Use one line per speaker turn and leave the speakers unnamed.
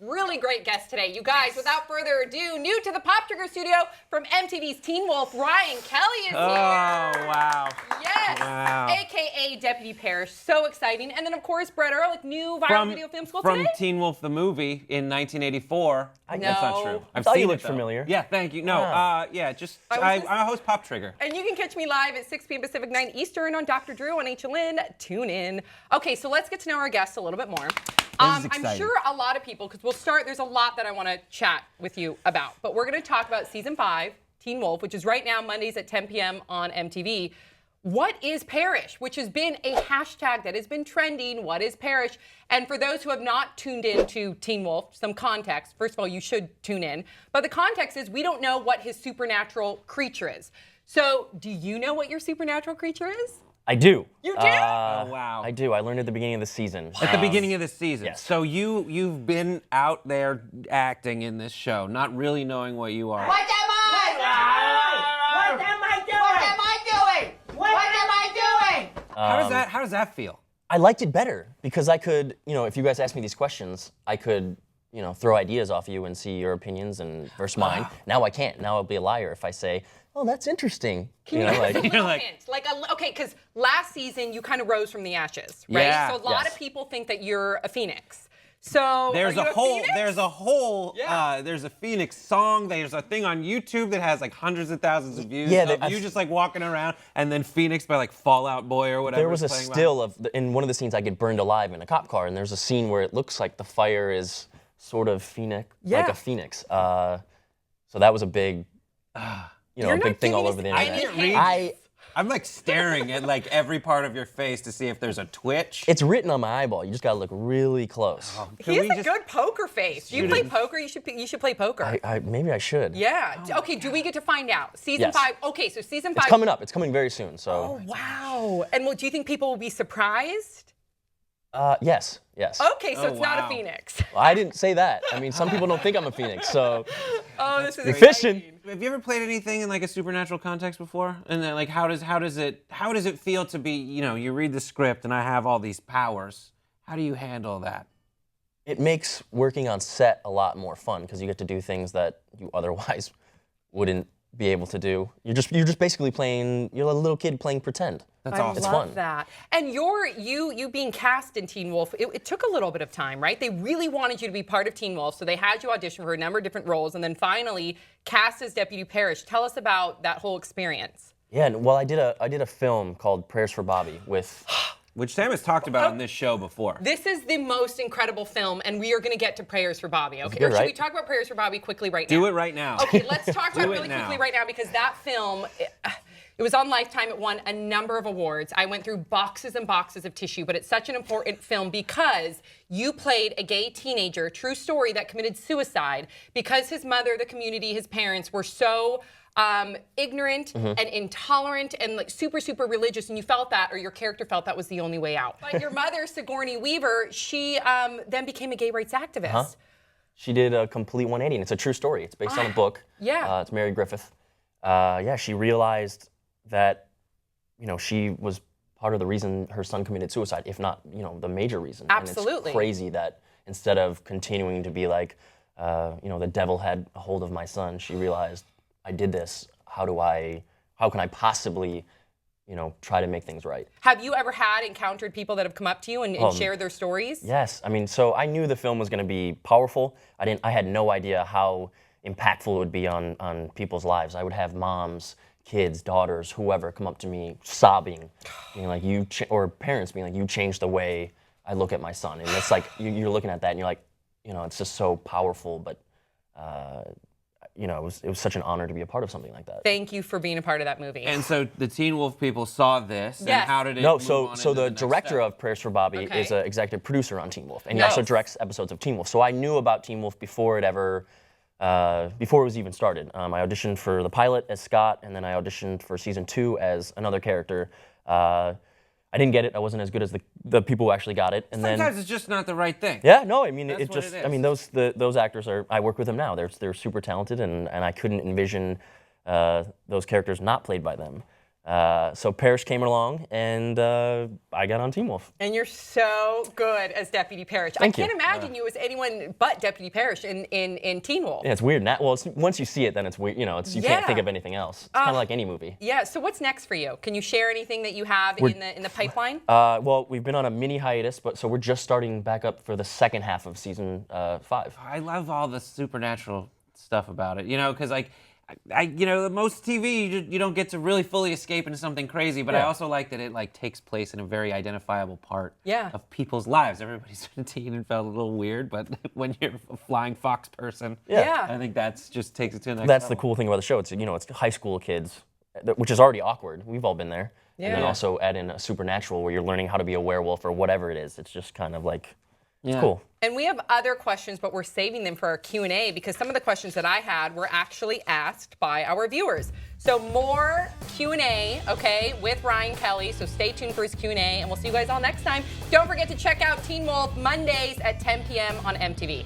really great guest today. You guys, without further ado, new to the Pop Trigger studio from MTV's Teen Wolf, Ryan Kelley is here.
Oh, wow.
Yes.
Wow.
AKA Deputy Parrish. So exciting. And then, of course, Brett Ehrlich, new viral video film school
from
today.
Teen Wolf the movie in 1984. That's not true.
I thought you looked familiar.
Yeah, thank you. No, I host Pop Trigger.
And you can catch me live at 6 p.m. Pacific, 9 Eastern on Dr. Drew on HLN. Tune in. Okay, so let's get to know our guests a little bit more. I'm sure a lot of people, because there's a lot that I want to chat with you about, but we're going to talk about season 5, Teen Wolf, which is right now Mondays at 10 p.m. on MTV. What is Parrish? Which has been a hashtag that has been trending. What is Parrish? And for those who have not tuned in to Teen Wolf, some context. First of all, you should tune in. But the context is we don't know what his supernatural creature is. So do you know what your supernatural creature is?
I do.
You do?
Oh, wow.
I do. I learned at the beginning of the season.
At the beginning of the season.
Yes.
So you've been out there acting in this show, not really knowing what you are.
What am I? What am I doing? What am I doing? What am I doing?
How does that feel?
I liked it better because I could, if you guys asked me these questions, I could, throw ideas off you and see your opinions and versus mine. Now I can't. Now I'll be a liar if I say, oh, that's interesting.
Can you give us a little hint? Okay, because last season you kind of rose from the ashes, right?
Yeah.
So a lot of people think that you're a phoenix. So
There's a Phoenix song. There's a thing on YouTube that has like hundreds of thousands of views.
Yeah,
you just like walking around, and then Phoenix by like Fall Out Boy or whatever.
There was a still in one of the scenes I get burned alive in a cop car, and there's a scene where it looks like the fire is sort of phoenix, like a phoenix. So that was a big, a big thing all over the internet.
I'm like staring at like every part of your face to see if there's a twitch.
It's written on my eyeball. You just gotta look really close.
He has a good poker face. Do you play poker? You should play poker.
Maybe I should.
Yeah. Okay. Do we get to find out? Season 5. Okay. So season 5.
It's coming up. It's coming very soon. So.
Oh wow. And do you think people will be surprised?
Yes.
Okay, so it's not a phoenix.
Well, I didn't say that. I mean, some people don't think I'm a phoenix, so.
Oh, this is
efficient.
Have you ever played anything in like a supernatural context before? And then like, how does it feel to be? You read the script and I have all these powers. How do you handle that?
It makes working on set a lot more fun because you get to do things that you otherwise wouldn't be able to do. You're just basically playing. You're a little kid playing pretend.
That's awesome.
It's
I
fun.
love that. And you being cast in Teen Wolf, it took a little bit of time, right? They really wanted you to be part of Teen Wolf, so they had you audition for a number of different roles, and then finally cast as Deputy Parrish. Tell us about that whole experience.
Yeah, well, I did a film called Prayers for Bobby with.
Which Sam has talked about on this show before.
This is the most incredible film, and we are going to get to Prayers for Bobby. Okay,
good,
or should
right?
we talk about Prayers for Bobby quickly right now?
Do it right now.
Okay, let's talk about it really
now.
quickly right now because that film, it was on Lifetime. It won a number of awards. I went through boxes and boxes of tissue, but it's such an important film because you played a gay teenager, true story, that committed suicide because his mother, the community, his parents were so ignorant and intolerant and like super, super religious, and you felt that, or your character felt that was the only way out. But your mother, Sigourney Weaver, she then became a gay rights activist.
She did a complete 180, and it's a true story. It's based on a book.
Yeah.
It's Mary Griffith. She realized that, she was part of the reason her son committed suicide, if not, the major reason.
Absolutely.
And it's crazy that instead of continuing to be like, the devil had a hold of my son, she realized, I did this. How can I possibly, try to make things right?
Have you ever encountered people that have come up to you and shared their stories?
Yes. I mean, so I knew the film was going to be powerful. I had no idea how impactful it would be on people's lives. I would have moms, kids, daughters, whoever come up to me sobbing, being like, or parents being like, you changed the way I look at my son. And it's like, you're looking at that and you're like, it's just so powerful, but it was such an honor to be a part of something like that.
Thank you for being a part of that movie.
And so the Teen Wolf people saw this,
Yes.
and how did it
No,
move
so
on
so
into
the
next
director
step?
of Prayers for Bobby
Okay.
is an executive producer on Teen Wolf, and he
Nice.
also directs episodes of Teen Wolf. So I knew about Teen Wolf before it was even started. I auditioned for the pilot as Scott, and then I auditioned for season 2 as another character. I didn't get it. I wasn't as good as the people who actually got it. And
Sometimes
then
it's just not the right thing.
yeah, no, I mean
That's
it
what
just.
it is.
I mean those actors are. I work with them now. They're super talented, and I couldn't envision those characters not played by them. So Parrish came along, and I got on Teen Wolf.
And you're so good as Deputy Parrish.
Thank
I can't
you.
imagine you as anyone but Deputy Parrish in Teen Wolf.
Yeah, it's weird. Once you see it, then it's weird. You know, you can't think of anything else. It's kind of like any movie.
Yeah. So what's next for you? Can you share anything that you have in the pipeline?
Well, we've been on a mini hiatus, so we're just starting back up for the second half of season 5.
I love all the supernatural stuff about it, because like, most TV you don't get to really fully escape into something crazy, but I also like that it like takes place in a very identifiable part of people's lives. Everybody's been a teen and felt a little weird, but when you're a flying fox person, I think that's just takes it to the next
That's
level.
the cool thing about the show. It's it's high school kids, which is already awkward. We've all been there. And then also add in a supernatural where you're learning how to be a werewolf or whatever it is. It's just kind of like, it's cool.
And we have other questions, but we're saving them for our Q&A because some of the questions that I had were actually asked by our viewers. So more Q&A, okay, with Ryan Kelley. So stay tuned for his Q&A, and we'll see you guys all next time. Don't forget to check out Teen Wolf Mondays at 10 p.m. on MTV.